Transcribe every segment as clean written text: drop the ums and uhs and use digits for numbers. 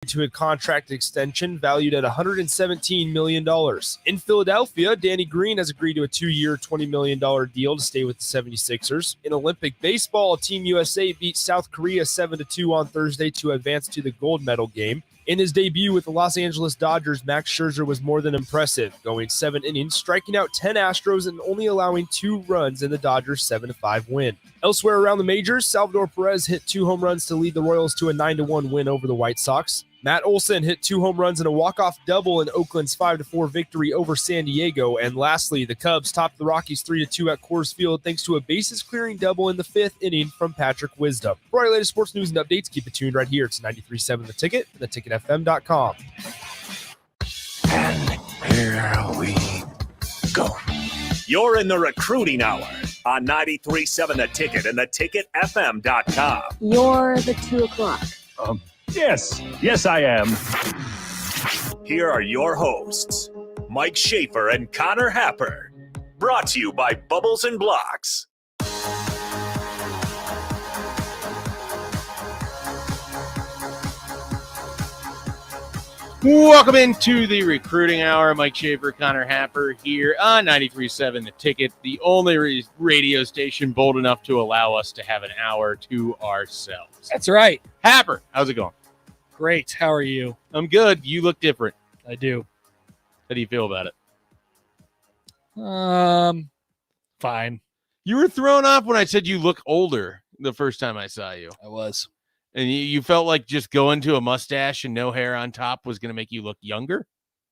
to a contract extension valued at $117 million. In Philadelphia, Danny Green has agreed to a 2-year, $20 million deal to stay with the 76ers. In Olympic baseball, Team USA beat South Korea 7-2 on Thursday to advance to the gold medal game. In his debut with the Los Angeles Dodgers, Max Scherzer was more than impressive, going 7 innings, striking out 10 Astros and only allowing 2 runs in the Dodgers' 7-5 win. Elsewhere around the majors, Salvador Perez hit 2 home runs to lead the Royals to a 9-1 win over the White Sox. Matt Olson hit 2 home runs and a walk-off double in Oakland's 5-4 victory over San Diego. And lastly, the Cubs topped the Rockies 3-2 at Coors Field thanks to a bases-clearing double in the 5th inning from Patrick Wisdom. For our latest sports news and updates, keep it tuned right here to 93.7 The Ticket and theticketfm.com. And here we go. You're in the Recruiting Hour on 93.7 The Ticket and theticketfm.com. You're the 2 o'clock. Yes, I am. Here are your hosts, Mike Schaefer and Connor Happer. Brought to you by Bubbles and Blocks. Welcome into the Recruiting Hour. Mike Schaefer, Connor Happer here on 93.7 The Ticket, the only radio station bold enough to allow us to have an hour to ourselves. That's right. Happer, how's it going? Great. How are you? I'm good. You look different. I do. How do you feel about it? Fine. You were thrown off when I said you look older the first time I saw you. I was. And you felt like just going to a mustache and no hair on top was going to make you look younger?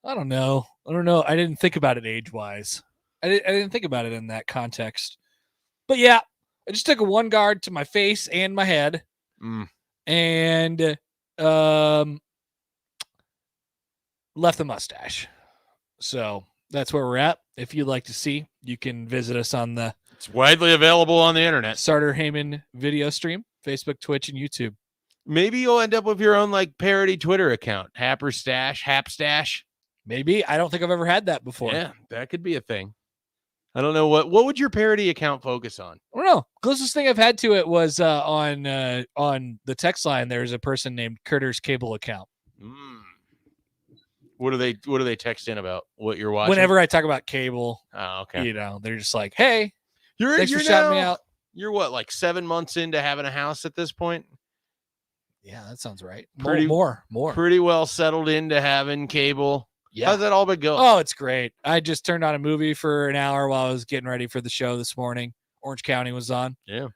I don't know. I didn't think about it age-wise. I didn't think about it in that context. But yeah, I just took a one guard to my face and my head. And left the mustache. So that's where we're at. If you'd like to see, you can visit us on the It's widely available on the internet. Sartor Heyman video stream, Facebook, Twitch, and YouTube. Maybe you'll end up with your own like parody Twitter account, Happer Stash, Hap Stash. Maybe. I don't think I've ever had that before. Yeah, that could be a thing. I don't know what would your parody account focus on? I don't know. Closest thing I've had to it was on the text line. There's a person named Curter's cable account. What do they text in about? What you're watching? Whenever I talk about cable, okay. They're just like, "Hey, you're thanks for shouting me out." You're what, like 7 months into having a house at this point? Yeah, that sounds right. More. Pretty well settled into having cable. Yeah. How's that all been going? Oh, it's great. I just turned on a movie for an hour while I was getting ready for the show this morning. Orange County was on. Yeah.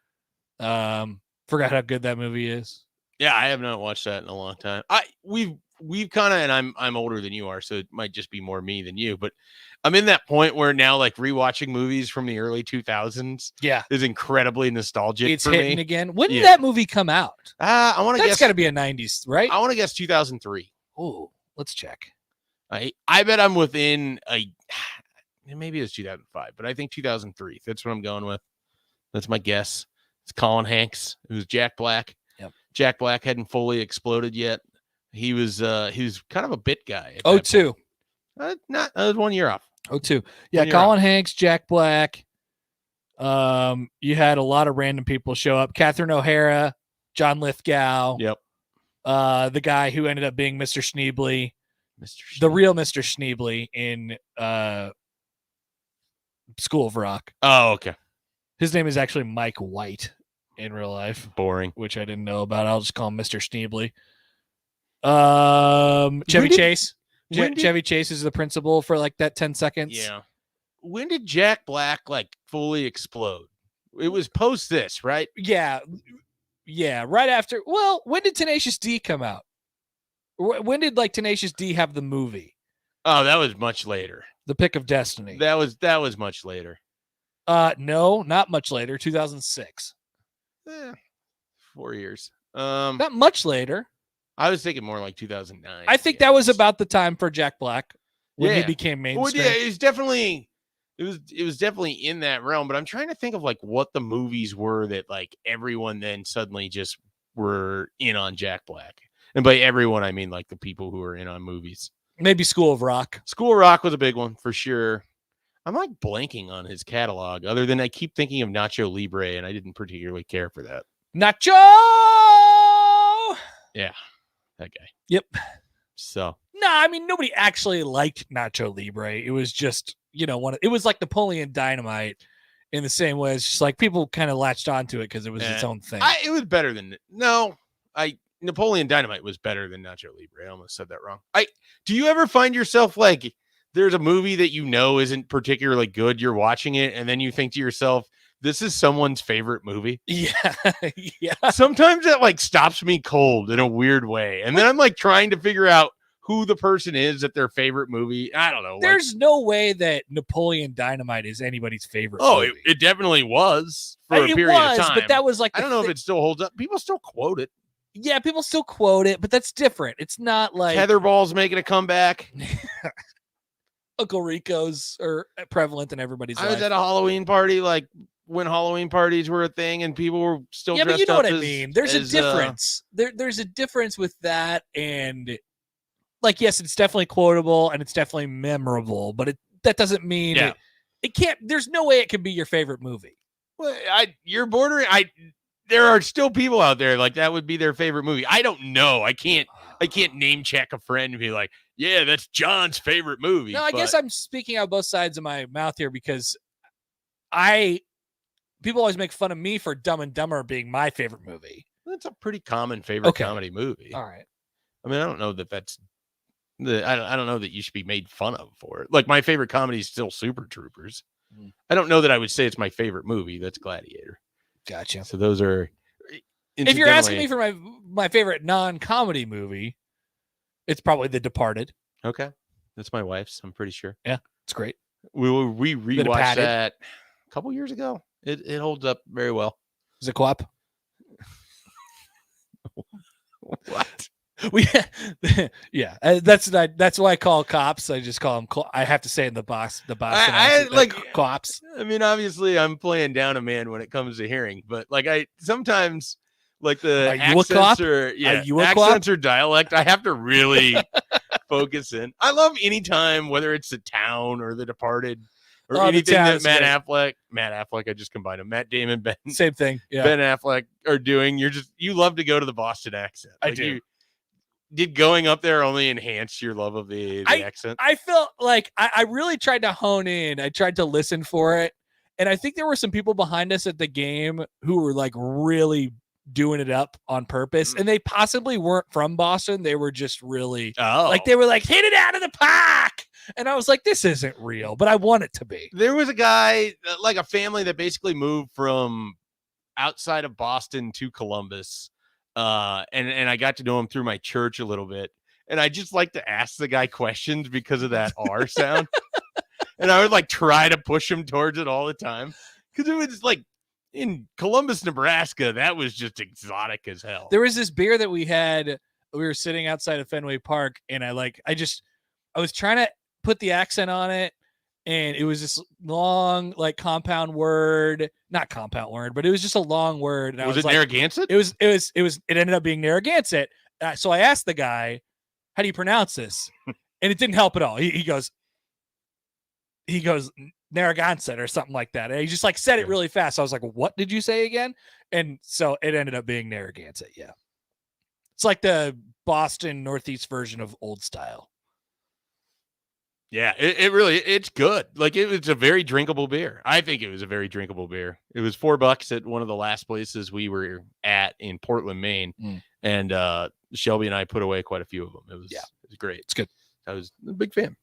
Forgot how good that movie is. Yeah, I have not watched that in a long time. We've kind of, and I'm older than you are, so it might just be more me than you, but I'm in that point where now like rewatching movies from the early 2000s is incredibly nostalgic. It's for hitting me. again. When did that movie come out? I want to guess. That's got to be a 90s, right? I want to guess 2003. Oh, let's check. I bet I'm within maybe it was 2005, but I think 2003. That's what I'm going with. That's my guess. It's Colin Hanks. It was Jack Black. Yep. Jack Black hadn't fully exploded yet. He was kind of a bit guy. 02. Not 1 year off. 02. Yeah, Colin Hanks, Jack Black. You had a lot of random people show up. Catherine O'Hara, John Lithgow. Yep. The guy who ended up being Mr. Schneebly. The real Mr. Schneebly in School of Rock. Oh, okay. His name is actually Mike White in real life. Boring. Which I didn't know about. I'll just call him Mr. Schneebly. Chevy Chase. Chevy Chase is the principal for like that 10 seconds. Yeah. When did Jack Black like fully explode? It was post this, right? Yeah. Yeah. Right after. Well, when did Tenacious D come out? When did like Tenacious D have the movie? Oh, that was much later. The Pick of Destiny. That was much later. No, not much later. 2006. 4 years. Not much later. I was thinking more like 2009. I think that was about the time for Jack Black when he became mainstream. Well, yeah, it was definitely in that realm, but I'm trying to think of like what the movies were that like everyone then suddenly just were in on Jack Black. And by everyone, I mean like the people who were in on movies. Maybe School of Rock. School of Rock was a big one for sure. I'm like blanking on his catalog other than I keep thinking of Nacho Libre, and I didn't particularly care for that. Nacho! Yeah. That guy. Yep. So No, I mean nobody actually liked Nacho Libre. It was just, it was like Napoleon Dynamite in the same way. It's just like people kind of latched onto it because it was its own thing. It was better than Napoleon Dynamite was better than Nacho Libre. I almost said that wrong. Do you ever find yourself like there's a movie that isn't particularly good, you're watching it, and then you think to yourself, this is someone's favorite movie? Yeah. Yeah. Sometimes that like stops me cold in a weird way. And then I'm like trying to figure out who the person is at their favorite movie. I don't know. There's no way that Napoleon Dynamite is anybody's favorite. Oh, movie. it definitely was for a It period was, of time. but that was like I don't know if it still holds up. People still quote it. Yeah, people still quote it, but that's different. It's not like Tetherball's making a comeback. Uncle Rico's are prevalent in everybody's I life. was at a Halloween party, like when Halloween parties were a thing, and people were still yeah, dressed but you know up what I as- mean. There's a as, difference. There's a difference with that, and like, yes, it's definitely quotable and it's definitely memorable, but that doesn't mean it can't. There's no way it can be your favorite movie. Well, you're bordering. There are still people out there like that would be their favorite movie. I don't know. I can't name check a friend and be like, yeah, that's John's favorite movie. No, I guess I'm speaking out both sides of my mouth here because people always make fun of me for Dumb and Dumber being my favorite movie. That's a pretty common favorite comedy movie. All right. I mean, I don't know that that's I don't know that you should be made fun of for it. Like my favorite comedy is still Super Troopers. I don't know that I would say it's my favorite movie. That's Gladiator. Gotcha. So those are. If you're asking me for my favorite non-comedy movie, it's probably The Departed. Okay, that's my wife's. I'm pretty sure. Yeah, it's great. We rewatched that a couple years ago. It holds up very well. Is it co-op? What? Yeah, that's why I call cops. I just call them. I have to say in the box. I like cops. I mean, obviously, I'm playing down a man when it comes to hearing, but like I sometimes like the accents or dialect, I have to really focus in. I love anytime, whether it's The Town or The Departed or anything that Matt Affleck, I just combined them. Matt Damon, same thing. Yeah. Ben Affleck are doing. You love to go to the Boston accent. I do. Did going up there only enhance your love of the accent? I felt like I really tried to hone in. I tried to listen for it. And I think there were some people behind us at the game who were like really doing it up on purpose. And they possibly weren't from Boston. They were just really like, they were like, hit it out of the park. And I was like, this isn't real, but I want it to be. There was a guy, like a family that basically moved from outside of Boston to Columbus. And I got to know him through my church a little bit. And I just like to ask the guy questions because of that R sound. And I would like try to push him towards it all the time. Because it was like in Columbus, Nebraska, that was just exotic as hell. There was this beer that we had. We were sitting outside of Fenway Park, and I was trying to put the accent on it. And it was this long, like not compound word, but it was just a long word. And was it like, Narragansett? It ended up being Narragansett. So I asked the guy, how do you pronounce this? And it didn't help at all. He goes Narragansett or something like that. And he just like said it really fast. So I was like, what did you say again? And so it ended up being Narragansett. Yeah. It's like the Boston Northeast version of Old Style. Yeah, it's good. Like it was a very drinkable beer. I think it was a very drinkable beer. It was $4 at one of the last places we were at in Portland, Maine. And Shelby and I put away quite a few of them. It was great. It's good. I was a big fan.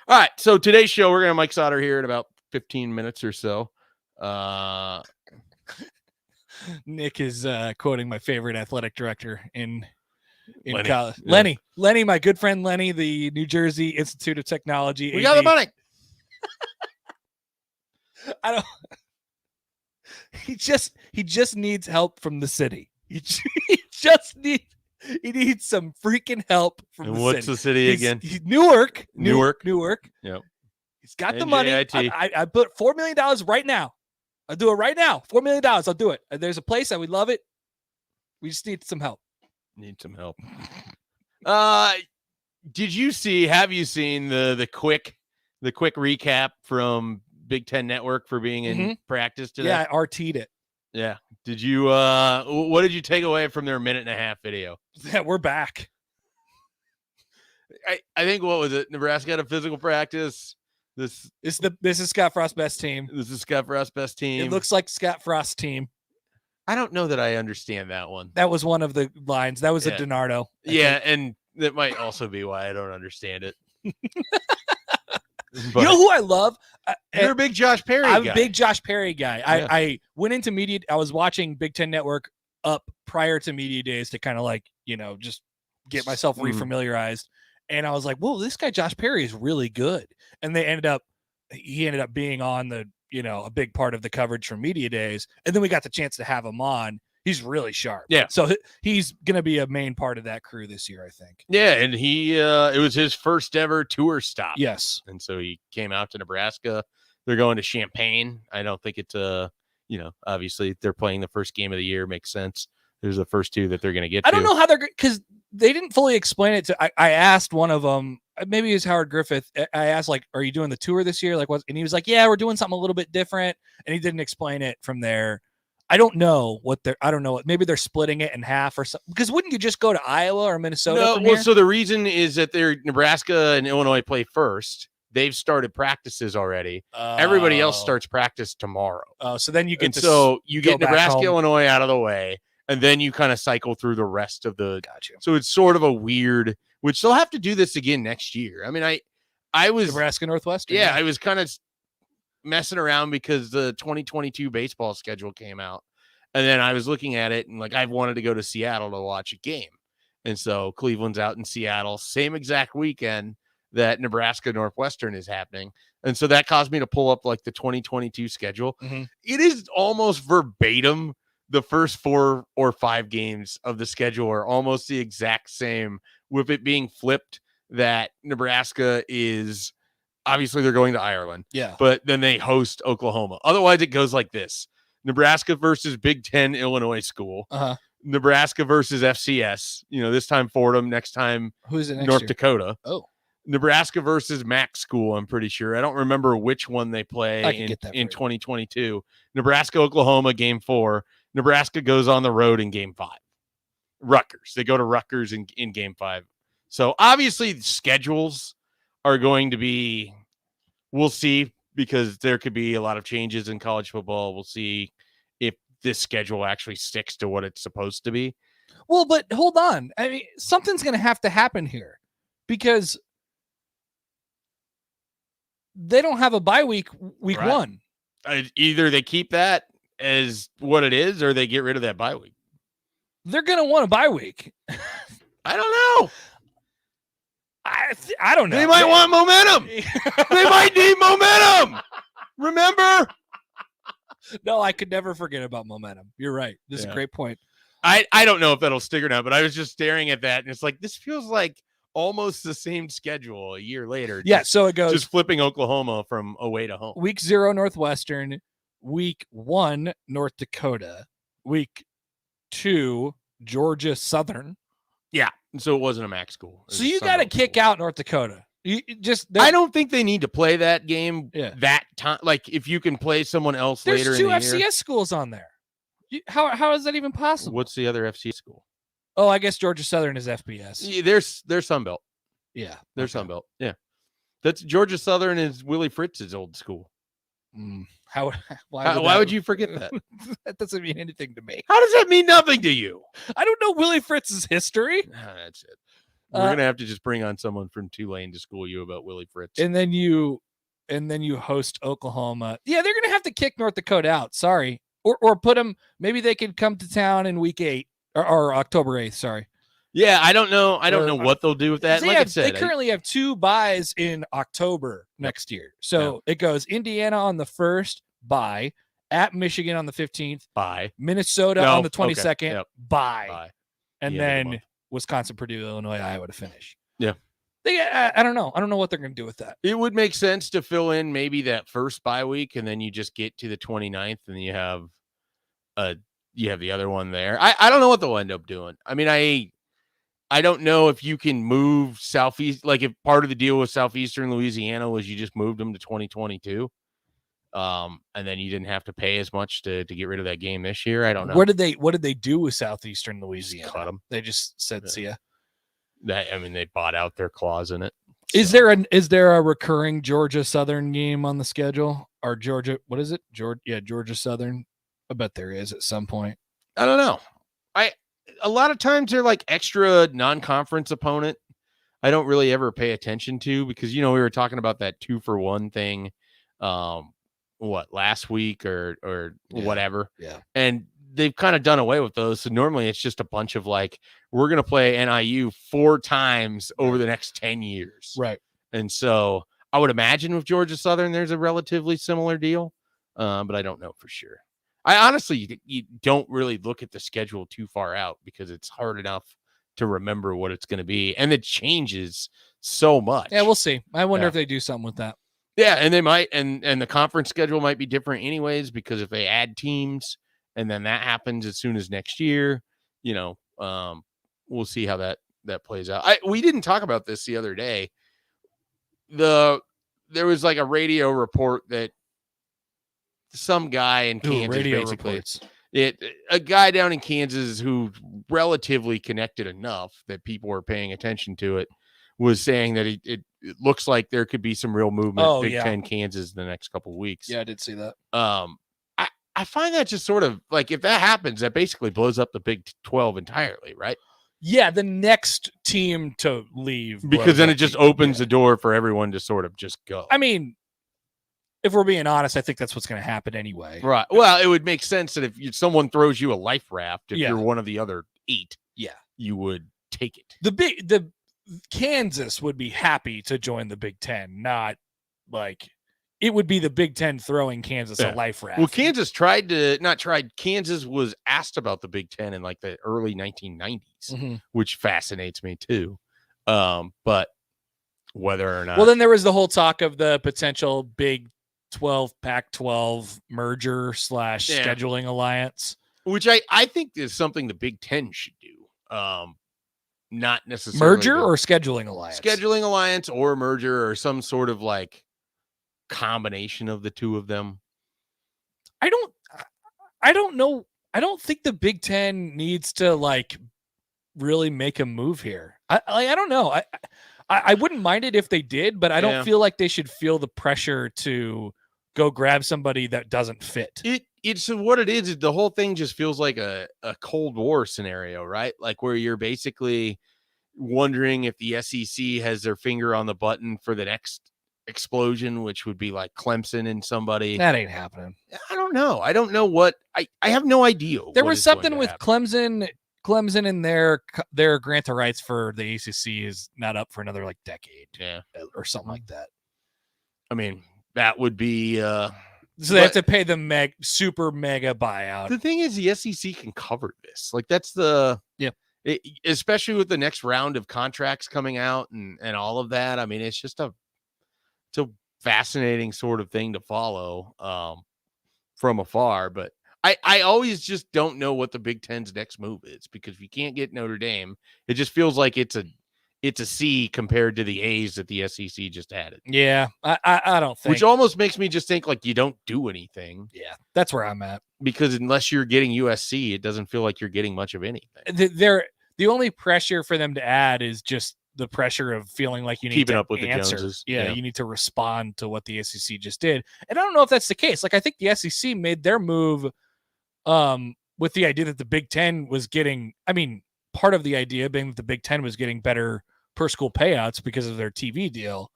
All right. So today's show, we're going to Mike Sauter here in about 15 minutes or so. Nick is quoting my favorite athletic director in Lenny. college. Yeah. Lenny, my good friend Lenny, the New Jersey Institute of Technology. We got the money. He just needs help from the city. He needs some freaking help from And the what's city. the city again? Newark. Newark. Yep. He's got the NJIT. money. I put $4 million right now. I'll do it right now. $4 million. I'll do it. There's a place I would love it. We just need some help. Need some help. Have you seen the quick recap from Big Ten Network for being in practice today? Yeah, I RT'd it. Yeah. Did you what did you take away from their 1.5-minute video? Yeah, we're back. I think what was it? Nebraska had a physical practice. This This is Scott Frost's best team. is Scott Frost's best team. It looks like Scott Frost's team. I don't know that I understand that one. That was one of the lines. That was Yeah. a DiNardo. I Yeah, think. and that might also be why I don't understand it. You know who I love? You're a big Josh Perry I'm guy. a big Josh Perry guy. Yeah. I went into media. I was watching Big Ten Network up prior to media days to kind of like, just get myself refamiliarized. And I was like, whoa, this guy Josh Perry is really good. And he ended up being on the, a big part of the coverage from media days. And then we got the chance to have him on. He's really sharp. Yeah. So he's going to be a main part of that crew this year, I think. Yeah, and he it was his first ever tour stop. Yes. And so he came out to Nebraska. They're going to Champaign. I don't think it's obviously they're playing the first game of the year. Makes sense. There's the first two that they're going to get to. I don't know how they're because they didn't fully explain it. I asked one of them, maybe it was Howard Griffith. I asked, like, are you doing the tour this year? Like, what? And he was like, yeah, we're doing something a little bit different. And he didn't explain it from there. I don't know I don't know. Maybe they're splitting it in half or something. Because wouldn't you just go to Iowa or Minnesota? No, from well, here? so the reason is that Nebraska and Illinois play first. They've started practices already. Everybody else starts practice tomorrow. Oh, so then you get And so you go get back Nebraska, home. Illinois out of the way, and then you kind of cycle through the rest of the. Gotcha. So it's sort of a weird. Which they'll have to do this again next year. I mean, I was Nebraska Northwestern. yeah, I was kind of messing around because the 2022 baseball schedule came out, and then I was looking at it and like I wanted to go to Seattle to watch a game, and so Cleveland's out in Seattle, same exact weekend that Nebraska Northwestern is happening. And so that caused me to pull up like the 2022 schedule. Mhm. It is almost verbatim. The first 4 or 5 games of the schedule are almost the exact same, with it being flipped that Nebraska is obviously they're going to Ireland, Yeah. but then they host Oklahoma. Otherwise it goes like this: Nebraska versus Big Ten Illinois school, Uh-huh. Nebraska versus FCS, this time Fordham, next time Who's it next North year? Dakota. Oh. Nebraska versus Mac school, I'm pretty sure. I don't remember which one they play I can get that in for you. 2022. Nebraska, Oklahoma, game 4. Nebraska goes on the road in game 5. Rutgers. They go to Rutgers in game 5. So obviously the schedules are going to be, we'll see, because there could be a lot of changes in college football. We'll see if this schedule actually sticks to what it's supposed to be. Well, but hold on. I mean, something's going to have to happen here because they don't have a bye week Right. 1. Either they keep that as what it is or they get rid of that bye week. They're going to want a bye week. I don't know. I don't know. They might want momentum. They might need momentum. Remember? No, I could never forget about momentum. You're right. This is a Yeah. great point. I don't know if that'll stick or not, but I was just staring at that and it's like, this feels like almost the same schedule a year later. Yeah, so it goes Just flipping Oklahoma from away to home. week 0 Northwestern, week 1 North Dakota, week 2 Georgia Southern. Yeah. So it wasn't a MAC school. It So was you Sun got to Belt kick school. out North Dakota. You just I don't think they need to play that game Yeah. that time. Like if you can play someone else There's later 2 in the year. FCS schools on there. How is that even possible? What's the other FCS school? Oh, I guess Georgia Southern is FBS. Yeah, there's Sun Belt. Yeah, They're Sun Belt. Yeah. That's Georgia Southern is Willie Fritz's old school. Why would you forget that? That doesn't mean anything to me. How does that mean nothing to you? I don't know Willie Fritz's history. That's it. We're gonna have to just bring on someone from Tulane to school you about Willie Fritz. And then you host Oklahoma. Yeah, they're gonna have to kick North Dakota out. Sorry, or put them. Maybe they could come to town in week 8 or October 8th. Sorry. Yeah, I don't know. I don't Or- know what they'll do with that. Like I said, they currently have 2 buys in October next year. So it goes Indiana on the 1st, bye, at Michigan on the 15th, bye. Minnesota No, on the okay, 22nd, yep. bye, Bye. and The end of the then month. Wisconsin, Purdue, Illinois, Iowa to finish. Yeah. I don't know. I don't know what they're going to do with that. It would make sense to fill in maybe that first bye week, and then you just get to the 29th, and you have the other one there. I don't know what they'll end up doing. I mean, I don't know if you can move Southeast, like if part of the deal with Southeastern Louisiana was you just moved them to 2022. And then you didn't have to pay as much to get rid of that game this year. I don't know. What did they do with Southeastern Louisiana? Cut them. They just said, "See ya." They bought out their clause in it. Is there a recurring Georgia Southern game on the schedule? Or Georgia, what is it? Georgia Southern. I bet there is at some point. I don't know. A lot of times they're like extra non-conference opponent. I don't really ever pay attention to because we were talking about that 2-for-1 thing. Last week or whatever. Yeah. And they've kind of done away with those. So normally it's just a bunch of like, we're going to play NIU 4 times over the next 10 years. Right. And so I would imagine with Georgia Southern, there's a relatively similar deal. But I don't know for sure. I honestly, you don't really look at the schedule too far out because it's hard enough to remember what it's going to be. And it changes so much. Yeah, we'll see. I wonder if they do something with that. Yeah, and they might, and the conference schedule might be different anyways, because if they add teams and then that happens as soon as next year, we'll see how that plays out. We didn't talk about this the other day. There was like a radio report that some guy in Kansas, basically, a guy down in Kansas who relatively connected enough that people were paying attention to it, was saying that it looks like there could be some real movement Big Ten Kansas in the next couple of weeks. Yeah, I did see that. I find that just sort of like, if that happens, that basically blows up the Big 12 entirely, right? Yeah, the next team to leave. Because then it just opens the door for everyone to sort of just go. I mean, if we're being honest, I think that's what's going to happen anyway. Right. Well, it would make sense that if someone throws you a life raft, if you're one of the other 8, you would take it. The Kansas would be happy to join the Big Ten, not like it would be the Big Ten throwing Kansas a life raft. Well, Kansas Kansas was asked about the Big Ten in like the early 1990s, which fascinates me too. But whether or not. Well, then there was the whole talk of the potential Big 12 Pac-12 merger / scheduling alliance, which I think is something the Big Ten should do. Not necessarily merger or scheduling alliance, or merger or some sort of like combination of the two of them. I don't know. I don't think the Big Ten needs to like really make a move here. I don't know. I wouldn't mind it if they did, but I don't feel like they should feel the pressure to go grab somebody that doesn't fit. It's what it is. The whole thing just feels like a Cold War scenario, right? Like where you're basically wondering if the SEC has their finger on the button for the next explosion, which would be like Clemson and somebody. That ain't happening. I don't know. I don't know what I have no idea. There was something with Clemson and their grant of rights for the ACC is not up for another like decade, or something like that. I mean, that would be so they have to pay the super mega buyout. The thing is, the SEC can cover this. Like that's especially with the next round of contracts coming out and all of that. I mean, it's just a fascinating sort of thing to follow from afar. But I always just don't know what the Big Ten's next move is, because if you can't get Notre Dame, it just feels like it's a C compared to the A's that the SEC just added. Yeah, I don't think. Which almost makes me just think like you don't do anything. Yeah, that's where I'm at. Because unless you're getting USC, it doesn't feel like you're getting much of anything. The only pressure for them to add is just the pressure of feeling like you need keeping to up with answer. the Joneses. Yeah, you need to respond to what the SEC just did. And I don't know if that's the case. Like I think the SEC made their move with the idea that the Big Ten was getting, I mean, part of the idea being that the Big Ten was getting better per school payouts because of their TV deal.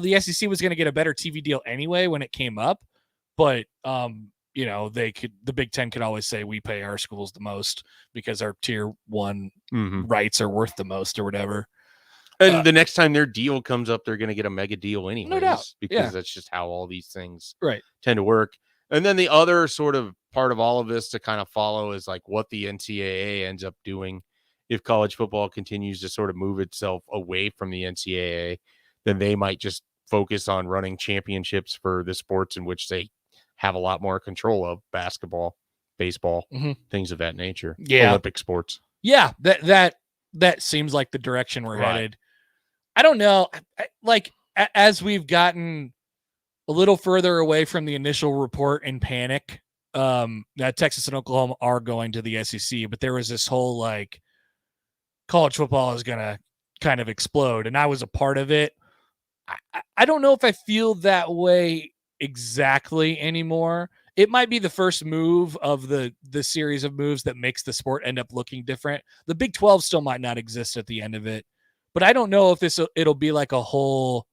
The SEC was going to get a better TV deal anyway when it came up, but the Big Ten could always say we pay our schools the most because our tier 1 rights are worth the most or whatever. And the next time their deal comes up, they're going to get a mega deal anyways, no doubt. Because that's just how all these things tend to work. And then the other sort of part of all of this to kind of follow is like what the NCAA ends up doing. If college football continues to sort of move itself away from the NCAA, then they might just focus on running championships for the sports in which they have a lot more control of: basketball, baseball, things of that nature. Yeah. Olympic sports. Yeah. That seems like the direction we're headed. I don't know. Like as we've gotten a little further away from the initial report and panic that Texas and Oklahoma are going to the SEC, but there was this whole like college football is going to kind of explode, and I was a part of it. I don't know if I feel that way exactly anymore. It might be the first move of the series of moves that makes the sport end up looking different. The Big 12 still might not exist at the end of it, but I don't know if it'll be like a whole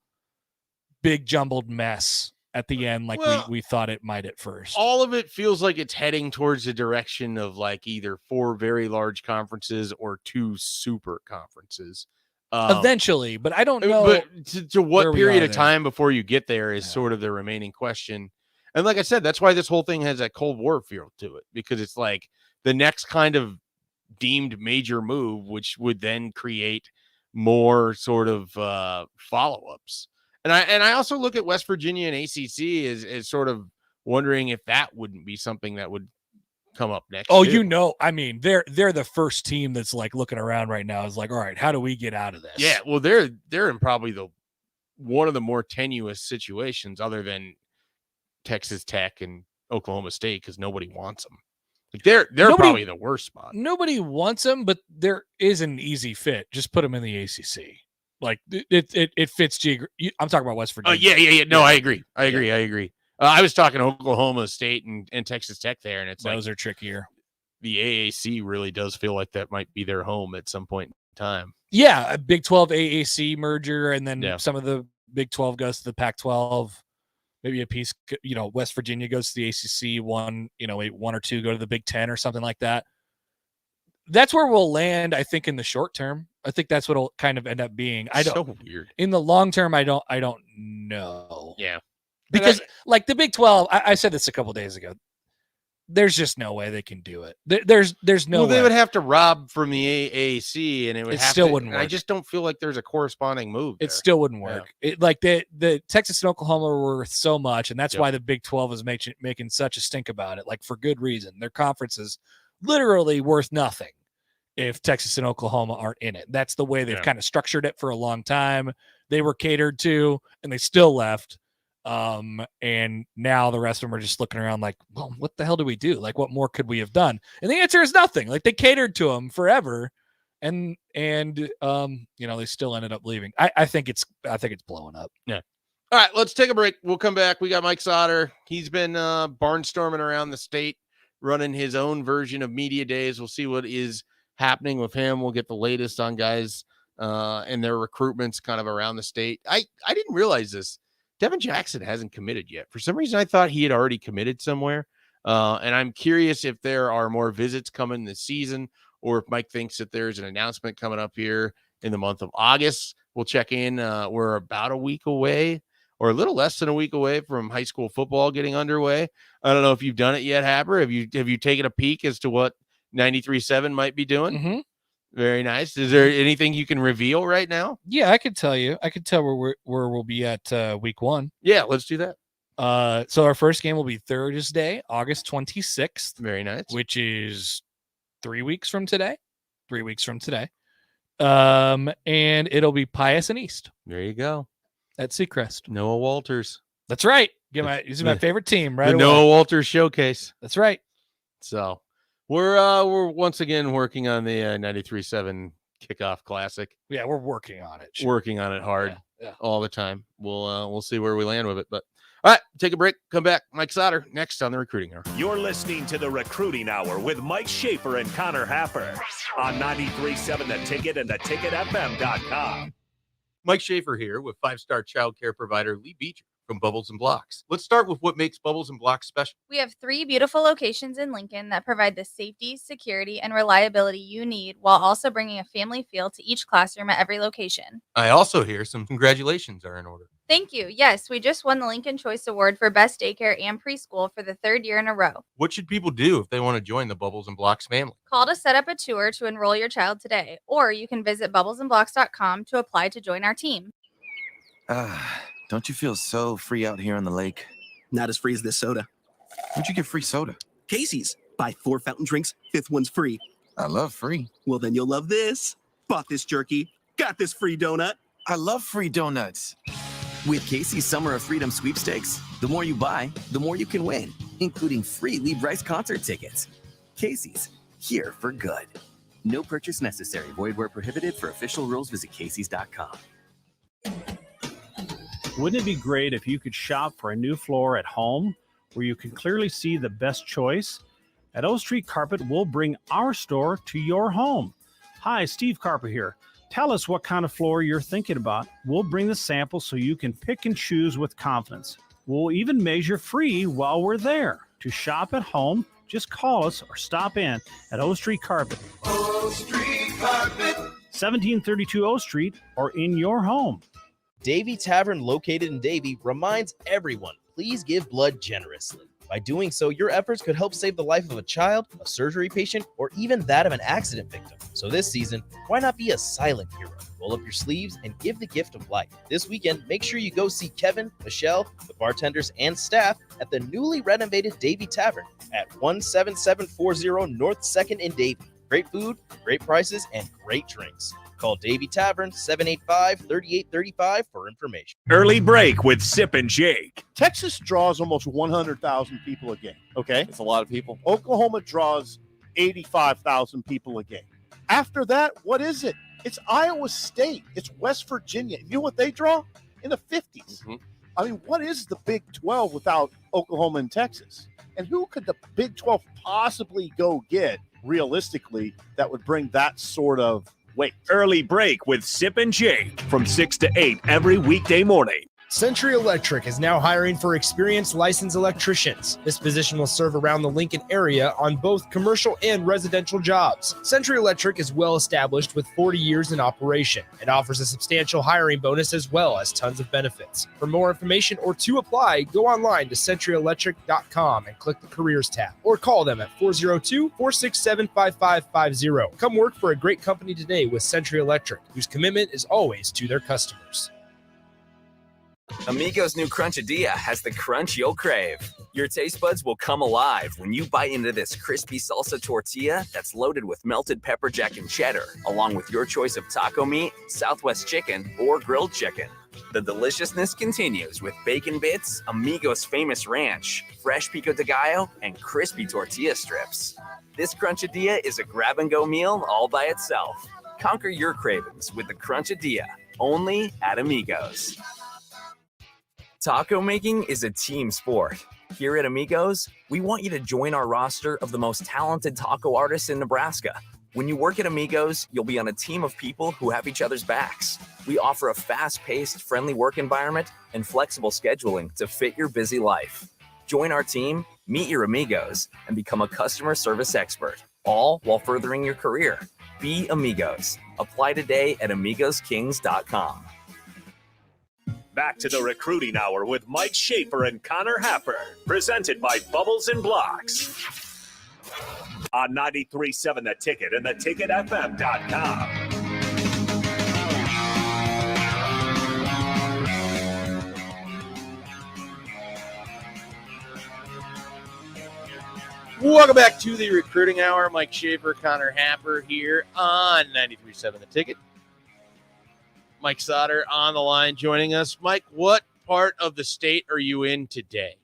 big jumbled mess at the end like we thought it might at first. All of it feels like it's heading towards the direction of like either 4 very large conferences or 2 super conferences. Eventually, but I don't know. But to what period of time before you get there is sort of the remaining question. And like I said, that's why this whole thing has that Cold War feel to it, because it's like the next kind of deemed major move, which would then create more sort of follow-ups. And I also look at West Virginia and ACC as sort of wondering if that wouldn't be something that would come up next. Oh, too. I mean, they're the first team that's like looking around right now. Is like, all right, how do we get out of this? Yeah, well, they're in probably one of the more tenuous situations, other than Texas Tech and Oklahoma State, because nobody wants them. Like they're probably the worst spot. Nobody wants them, but there is an easy fit. Just put them in the ACC. Like it fits. I'm talking about West Virginia. Yeah. No, I agree. I agree. I was talking Oklahoma State and Texas Tech there, and those are trickier. The AAC really does feel like that might be their home at some point in time. Yeah, a Big 12 AAC merger, and then some of the Big 12 goes to the Pac-12. Maybe a piece, West Virginia goes to the ACC. One or two go to the Big 10 or something like that. That's where we'll land, I think, in the short term. I think that's what it'll kind of end up being. So weird. In the long term, I don't know. Yeah. Because like the Big 12, I said this a couple days ago. There's just no way they can do it. There's no way. They would have to rob from the AAC, and it still wouldn't work. I just don't feel like there's a corresponding move there. It still wouldn't work. Yeah. The Texas and Oklahoma were worth so much, and that's why the Big 12 is making such a stink about it, like for good reason. Their conference is literally worth nothing if Texas and Oklahoma aren't in it. That's the way they've kind of structured it for a long time. They were catered to, and they still left. And now the rest of them are just looking around like, well, what the hell do we do? Like, what more could we have done? And the answer is nothing. Like, they catered to them forever, and they still ended up leaving. I think it's blowing up. Yeah. All right, let's take a break. We'll come back. We got Mike Sauter. He's been barnstorming around the state, running his own version of media days. We'll see what is happening with him. We'll get the latest on guys and their recruitments kind of around the state. I didn't realize this. Devin Jackson hasn't committed yet. For some reason, I thought he had already committed somewhere. And I'm curious if there are more visits coming this season, or if Mike thinks that there's an announcement coming up here in the month of August. We'll check in. We're about a week away, or a little less than a week away from high school football getting underway. I don't know if you've done it yet, Happer. Have you taken a peek as to what 93.7 might be doing? Mm-hmm. Very nice. Is there anything you can reveal right now? Yeah, I could tell you. I could tell where we'll be at week 1. Yeah, let's do that. So our first game will be Thursday, August 26th. Very nice. Which is 3 weeks from today. 3 weeks from today. And it'll be Pius and East. There you go. At Seacrest. Noah Walters. That's right. This is my favorite team, right? The Noah Walters Showcase. That's right. So we're once again working on the 93.7 Kickoff Classic. Yeah, we're working on it. Working on it hard all the time. We'll see where we land with it. But all right, take a break. Come back. Mike Sauter next on the Recruiting Hour. You're listening to the Recruiting Hour with Mike Schaefer and Connor Happer on 93.7 The Ticket and theticketfm.com. Mike Schaefer here with 5-star child care provider Lee Beecher from Bubbles and Blocks. Let's start with what makes Bubbles and Blocks special. We have 3 beautiful locations in Lincoln that provide the safety, security, and reliability you need, while also bringing a family feel to each classroom at every location. I also hear some congratulations are in order. Thank you. Yes, we just won the Lincoln Choice Award for Best Daycare and Preschool for the 3rd year in a row. What should people do if they want to join the Bubbles and Blocks family? Call to set up a tour to enroll your child today, or you can visit bubblesandblocks.com to apply to join our team. Don't you feel so free out here on the lake? Not as free as this soda. Where'd you get free soda? Casey's. Buy 4 fountain drinks, 5th one's free. I love free. Well, then you'll love this. Bought this jerky. Got this free donut. I love free donuts. With Casey's Summer of Freedom sweepstakes, the more you buy, the more you can win, including free Lee Brice concert tickets. Casey's, here for good. No purchase necessary. Void where prohibited. For official rules, visit Casey's.com. Wouldn't it be great if you could shop for a new floor at home where you can clearly see the best choice? At O Street Carpet, we'll bring our store to your home. Hi, Steve Carpet here. Tell us what kind of floor you're thinking about. We'll bring the sample so you can pick and choose with confidence. We'll even measure free while we're there. To shop at home, just call us or stop in at O Street Carpet. O Street Carpet. 1732 O Street or in your home. Davy Tavern, located in Davy, reminds everyone, please give blood generously. By doing so, your efforts could help save the life of a child, a surgery patient, or even that of an accident victim. So this season, why not be a silent hero? Roll up your sleeves and give the gift of life. This weekend, make sure you go see Kevin, Michelle, the bartenders, and staff at the newly renovated Davy Tavern at 17740 North 2nd in Davy. Great food, great prices, and great drinks. Call Davy Tavern, 785-3835 for information. Early break with Sip and Jake. Texas draws almost 100,000 people a game, okay? It's a lot of people. Oklahoma draws 85,000 people a game. After that, what is it? It's Iowa State. It's West Virginia. You know what they draw? In the 50s. Mm-hmm. I mean, what is the Big 12 without Oklahoma and Texas? And who could the Big 12 possibly go get, realistically, that would bring that sort of weight? Early break with Sip and Jake from 6 to 8 every weekday morning. Century Electric is now hiring for experienced licensed electricians. This position will serve around the Lincoln area on both commercial and residential jobs. Century Electric is well established with 40 years in operation. It offers a substantial hiring bonus as well as tons of benefits. For more information or to apply, go online to centuryelectric.com and click the careers tab or call them at 402-467-5550. Come work for a great company today with Century Electric, whose commitment is always to their customers. Amigo's new Crunchadilla has the crunch you'll crave. Your taste buds will come alive when you bite into this crispy salsa tortilla that's loaded with melted pepper jack and cheddar, along with your choice of taco meat, Southwest chicken, or grilled chicken. The deliciousness continues with bacon bits, Amigo's famous ranch, fresh pico de gallo, and crispy tortilla strips. This Crunchadilla is a grab-and-go meal all by itself. Conquer your cravings with the Crunchadilla, only at Amigo's. Taco making is a team sport. Here at Amigos, we want you to join our roster of the most talented taco artists in Nebraska. When you work at Amigos, you'll be on a team of people who have each other's backs. We offer a fast-paced, friendly work environment and flexible scheduling to fit your busy life. Join our team, meet your Amigos, and become a customer service expert, all while furthering your career. Be Amigos. Apply today at AmigosKings.com. Back to the Recruiting Hour with Mike Schaefer and Connor Happer, presented by Bubbles and Blocks. On 93.7 The Ticket and theticketfm.com. Welcome back to the Recruiting Hour. Mike Schaefer, Connor Happer here on 93.7 The Ticket. Mike Sauter on the line joining us. Mike, what part of the state are you in today?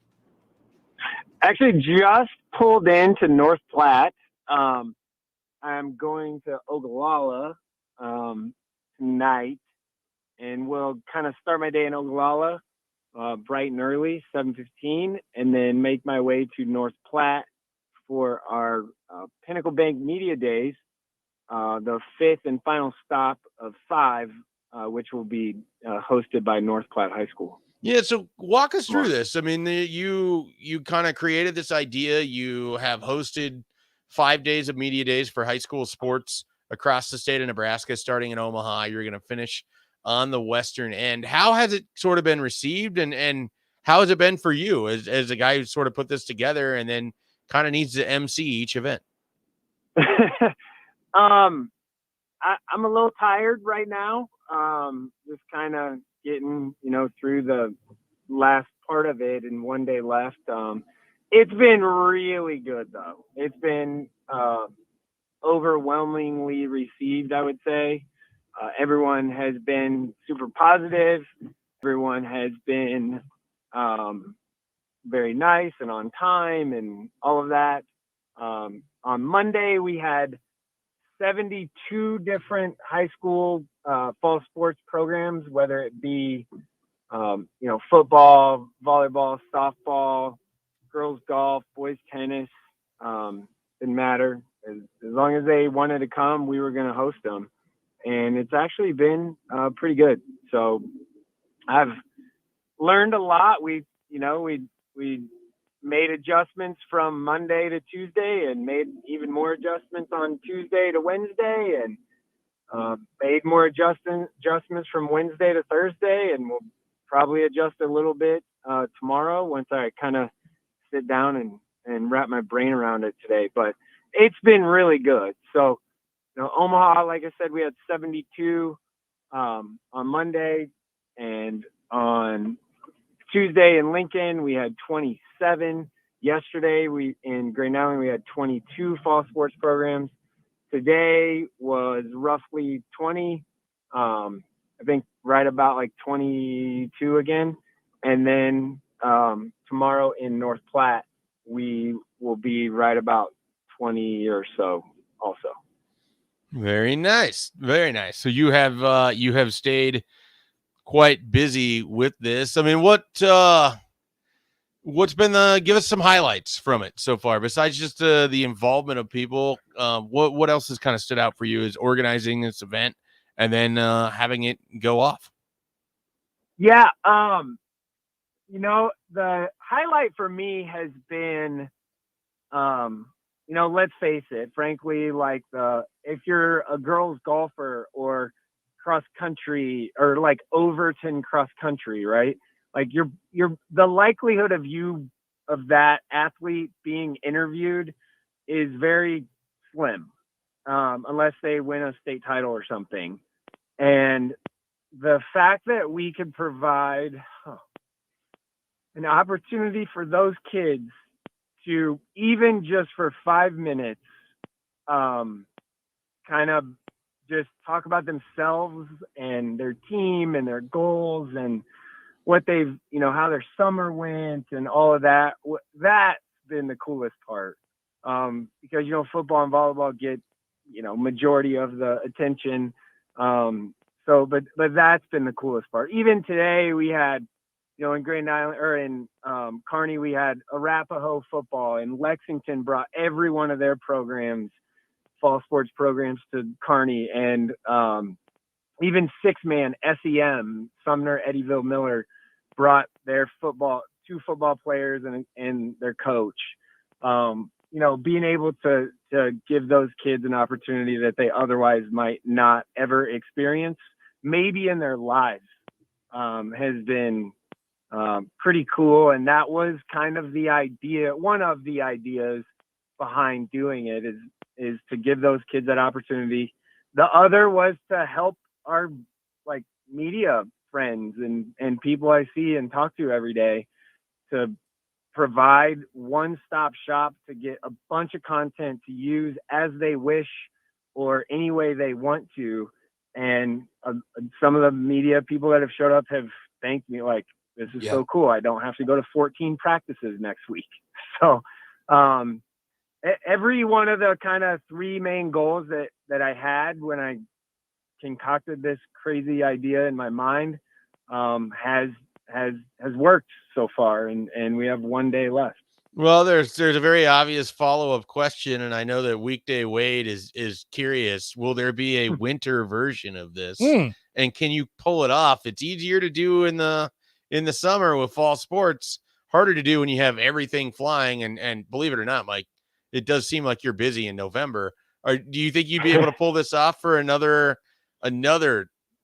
Actually, just pulled into North Platte. I'm going to Ogallala tonight, and we'll kind of start my day in Ogallala bright and early, 7:15, and then make my way to North Platte for our Pinnacle Bank Media Days, the fifth and final stop of 5, which will be hosted by North Platte High School. Yeah, so walk us through this. I mean, you kind of created this idea. You have hosted 5 days of media days for high school sports across the state of Nebraska, starting in Omaha. You're going to finish on the western end. How has it sort of been received, and how has it been for you as a guy who sort of put this together and then kind of needs to MC each event? I'm a little tired right now. Just kind of getting, through the last part of it and 1 day left. It's been really good though. It's been, overwhelmingly received, I would say. Everyone has been super positive Everyone has been very nice and on time and all of that. On Monday, we had 72 different high school fall sports programs, whether it be, football, volleyball, softball, girls golf, boys tennis, didn't matter. As long as they wanted to come, we were going to host them. And it's actually been pretty good. So I've learned a lot. We made adjustments from Monday to Tuesday and made even more adjustments on Tuesday to Wednesday and made more adjustments from Wednesday to Thursday. And we'll probably adjust a little bit tomorrow once I kind of sit down and wrap my brain around it today. But it's been really good. So, Omaha, like I said, we had 72 on Monday, and on Tuesday in Lincoln, we had 27. Yesterday, in Grand Island, we had 22 fall sports programs. Today was roughly 20. I think right about like 22 again. And then tomorrow in North Platte, we will be right about 20 or so also. Very nice. Very nice. So you have stayed quite busy with this. I mean, what's been give us some highlights from it so far, besides just the involvement of people. What else has kind of stood out for you as organizing this event and then having it go off? Yeah. The highlight for me has been, let's face it, frankly, like if you're a girls golfer or cross country or like Overton cross country, right? Like you're the likelihood of that athlete being interviewed is very slim, unless they win a state title or something. And the fact that we could provide an opportunity for those kids to, even just for 5 minutes, kind of just talk about themselves and their team and their goals and what they've, how their summer went and all of that. That's been the coolest part. Because, football and volleyball get, majority of the attention. But that's been the coolest part. Even today we had, in Grand Island or in Kearney, we had Arapahoe football, and Lexington brought every one of their programs, fall sports programs, to Kearney, and even 6-man SEM, Sumner, Eddyville, Miller, brought their two football players and their coach. Being able to give those kids an opportunity that they otherwise might not ever experience, maybe in their lives, has been pretty cool. And that was kind of the idea. One of the ideas behind doing it is to give those kids that opportunity. The other was to help our media friends and people I see and talk to every day, to provide one-stop shop to get a bunch of content to use as they wish or any way they want to. And some of the media people that have showed up have thanked me, like, this is so cool. I don't have to go to 14 practices next week. So every one of the kind of 3 main goals that I had when I concocted this crazy idea in my mind has worked so far, and we have 1 day left. Well, there's a very obvious follow-up question, and I know that Weekday Wade is curious. Will there be a winter version of this? And can you pull it off? It's easier to do in the summer with fall sports, harder to do when you have everything flying. And believe it or not, Mike, it does seem like you're busy in November. Do you think you'd be able to pull this off for another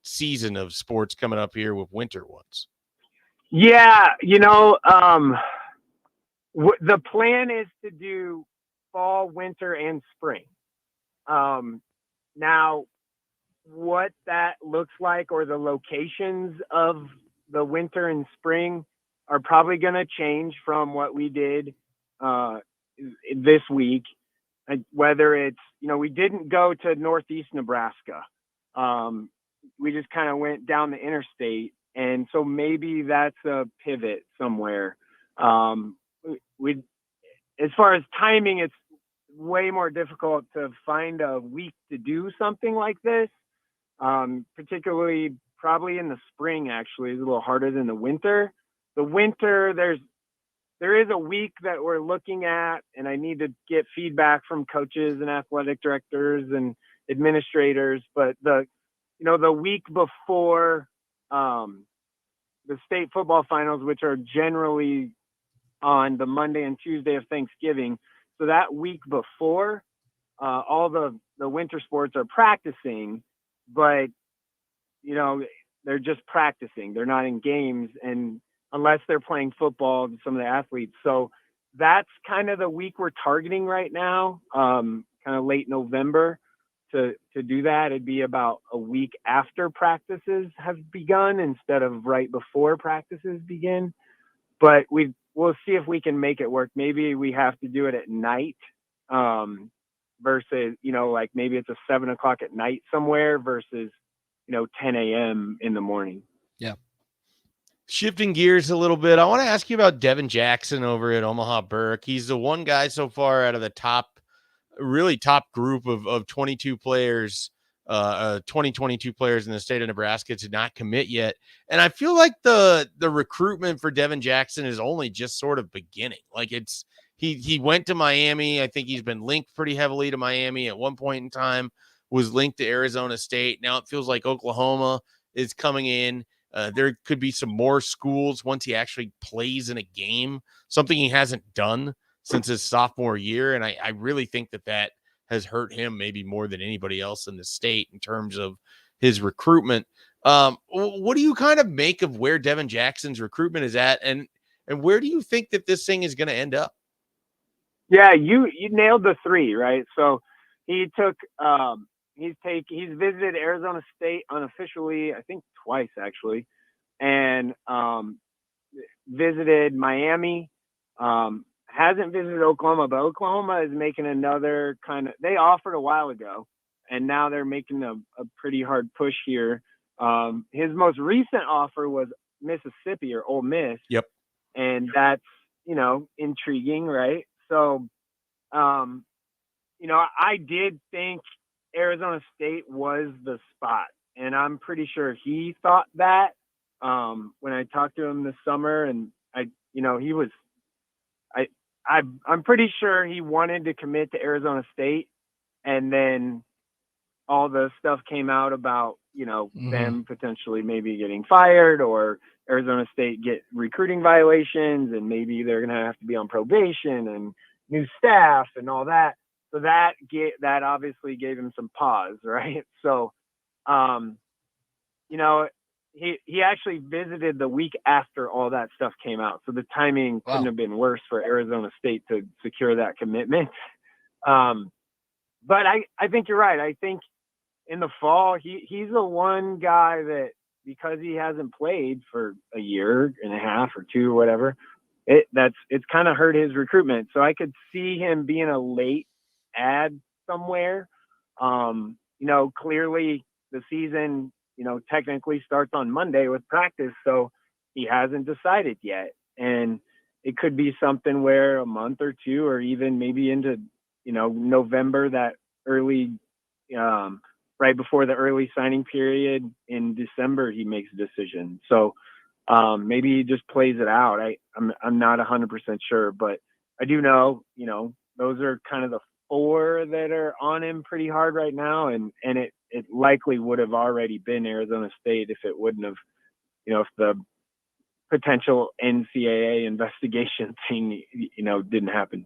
season of sports coming up here with winter ones? Yeah, the plan is to do fall, winter, and spring. Now, what that looks like, or the locations of the winter and spring, are probably going to change from what we did this week. Whether it's, we didn't go to Northeast Nebraska. We just kind of went down the interstate And so maybe that's a pivot somewhere. We as far as timing, it's way more difficult to find a week to do something like this, particularly probably in the spring. Actually, it's a little harder than the winter. The winter, there is a week that we're looking at, and I need to get feedback from coaches and athletic directors and administrators. But the week before the state football finals, which are generally on the Monday and Tuesday of Thanksgiving. So that week before, all the winter sports are practicing, but, they're just practicing. They're not in games, and unless they're playing football, some of the athletes. So that's kind of the week we're targeting right now, kind of late November to do that. It'd be about a week after practices have begun instead of right before practices begin. But we'll see if we can make it work. Maybe we have to do it at night versus, like maybe it's a 7 o'clock at night somewhere versus, 10 a.m. in the morning. Yeah. Shifting gears a little bit, I want to ask you about Devin Jackson over at Omaha Burke. He's the one guy so far out of the top group of 22 players, 2022 players in the state of Nebraska to not commit yet. And I feel like the recruitment for Devin Jackson is only just sort of beginning. Like he went to Miami. I think he's been linked pretty heavily to Miami at one point in time, was linked to Arizona State. Now it feels like Oklahoma is coming in. There could be some more schools once he actually plays in a game, something he hasn't done since his sophomore year. And I really think that has hurt him maybe more than anybody else in the state in terms of his recruitment. What do you kind of make of where Devin Jackson's recruitment is at? And where do you think that this thing is going to end up? Yeah, you nailed the three, right? So he took, he's visited Arizona State unofficially, I think twice actually, and visited Miami. Hasn't visited Oklahoma, but Oklahoma is making another they offered a while ago, and now they're making a pretty hard push here. His most recent offer was Mississippi or Ole Miss. Yep. And that's, intriguing, right? So, I did think Arizona State was the spot, and I'm pretty sure he thought that when I talked to him this summer, and I'm pretty sure he wanted to commit to Arizona State, and then all the stuff came out about, them potentially maybe getting fired or Arizona State get recruiting violations, and maybe they're going to have to be on probation and new staff and all that. So that obviously gave him some pause, right? So, he actually visited the week after all that stuff came out. So the timing couldn't have been worse for Arizona State to secure that commitment. But I think you're right. I think in the fall, he's the one guy that, because he hasn't played for a year and a half or two or whatever, it's kind of hurt his recruitment. So I could see him being a late add somewhere. Clearly the season, technically starts on Monday with practice, so he hasn't decided yet. And it could be something where a month or two, or even maybe into, November, that early, right before the early signing period in December, he makes a decision. So maybe he just plays it out. I'm not 100% sure, but I do know, those are kind of the four that are on him pretty hard right now. And it likely would have already been Arizona State if it wouldn't have, if the potential NCAA investigation thing, didn't happen.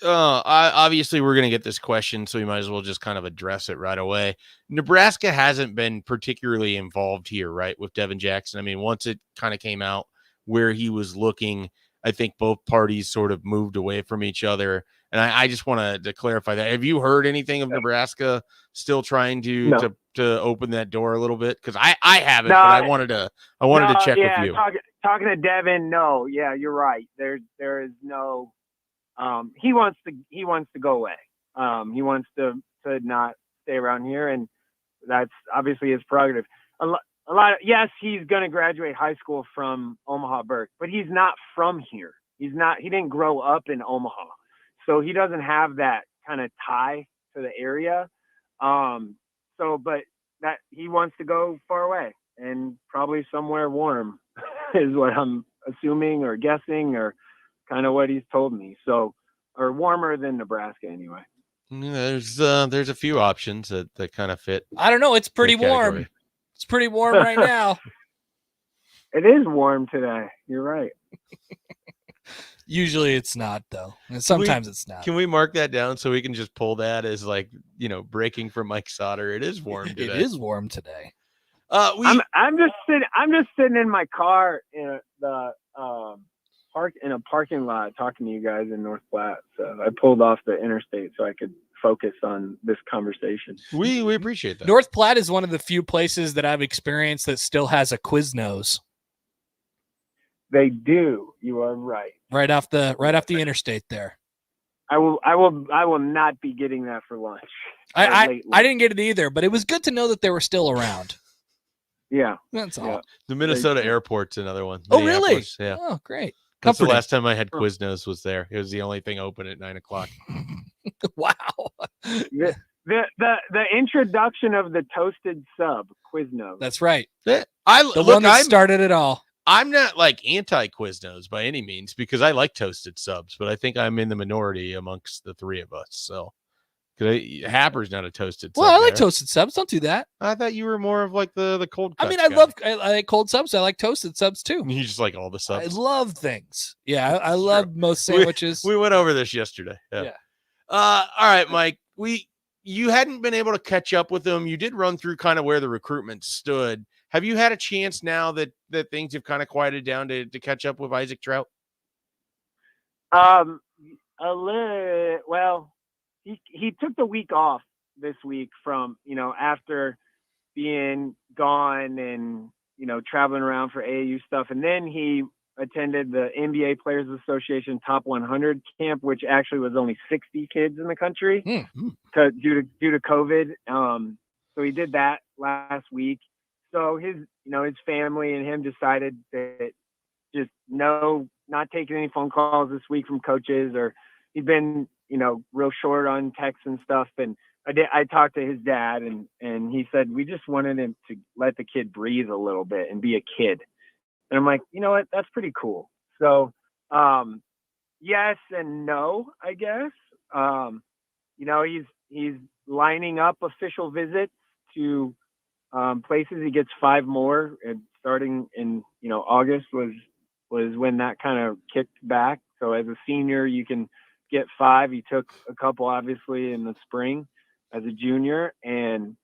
Obviously we're going to get this question, so we might as well just kind of address it right away. Nebraska hasn't been particularly involved here, right, with Devin Jackson. I mean, once it kind of came out where he was looking, I think both parties sort of moved away from each other. And I just want to clarify that. Have you heard anything of Nebraska still trying to open that door a little bit? Because I haven't, but I wanted to check with you. Talking to Devin, no, yeah, you're right. There is no. He wants to go away. He wants to not stay around here, and that's obviously his prerogative. yes, he's going to graduate high school from Omaha Burke, but he's not from here. He didn't grow up in Omaha. So he doesn't have that kind of tie to the area. But that he wants to go far away and probably somewhere warm is what I'm assuming or guessing, or kind of what he's told me. So, or warmer than Nebraska anyway. There's a few options that kind of fit. I don't know. It's pretty warm. Category. It's pretty warm right now. It is warm today. You're right. Usually it's not, though. And sometimes it's not. Can we mark that down so we can just pull that as breaking for Mike Sauter? It is warm today. It is warm today. I'm just sitting in my car in the parking lot talking to you guys in North Platte. So I pulled off the interstate so I could focus on this conversation. We appreciate that. North Platte is one of the few places that I've experienced that still has a Quiznos. They do. You are right. Right off the interstate there. I will not be getting that for lunch. I didn't get it either, but it was good to know that they were still around. Yeah. That's all. Yeah. The Minnesota airport's another one. Oh, really? Yeah. Oh, great. That's the last time I had Quiznos was there. It was the only thing open at 9:00. Wow. The introduction of the toasted sub, Quiznos. That's right. The one that started it all. I'm not like anti Quiznos by any means because I like toasted subs, but I think I'm in the minority amongst the three of us. So, Happer's not a toasted sub. Well, I like toasted subs. Don't do that. I thought you were more of like the cold cuts. I mean, I like cold subs. I like toasted subs too. You just like all the subs. I love things. Yeah, I love most sandwiches. We went over this yesterday. Yeah. All right, Mike. You hadn't been able to catch up with them. You did run through kind of where the recruitment stood. Have you had a chance now that things have kind of quieted down to catch up with Isaac Trout? A little. Well, he took the week off this week from, after being gone and, traveling around for AAU stuff. And then he attended the NBA Players Association Top 100 camp, which actually was only 60 kids in the country due to COVID. So he did that last week. So his family and him decided that just not taking any phone calls this week from coaches, or he'd been, real short on texts and stuff. And I talked to his dad and he said, we just wanted him to let the kid breathe a little bit and be a kid. And I'm like, you know what? That's pretty cool. So, yes and no, I guess. He's lining up official visits to places. He gets 5 more, and starting in August was when that kind of kicked back. So as a senior, you can get 5. He took a couple obviously in the spring as a junior, and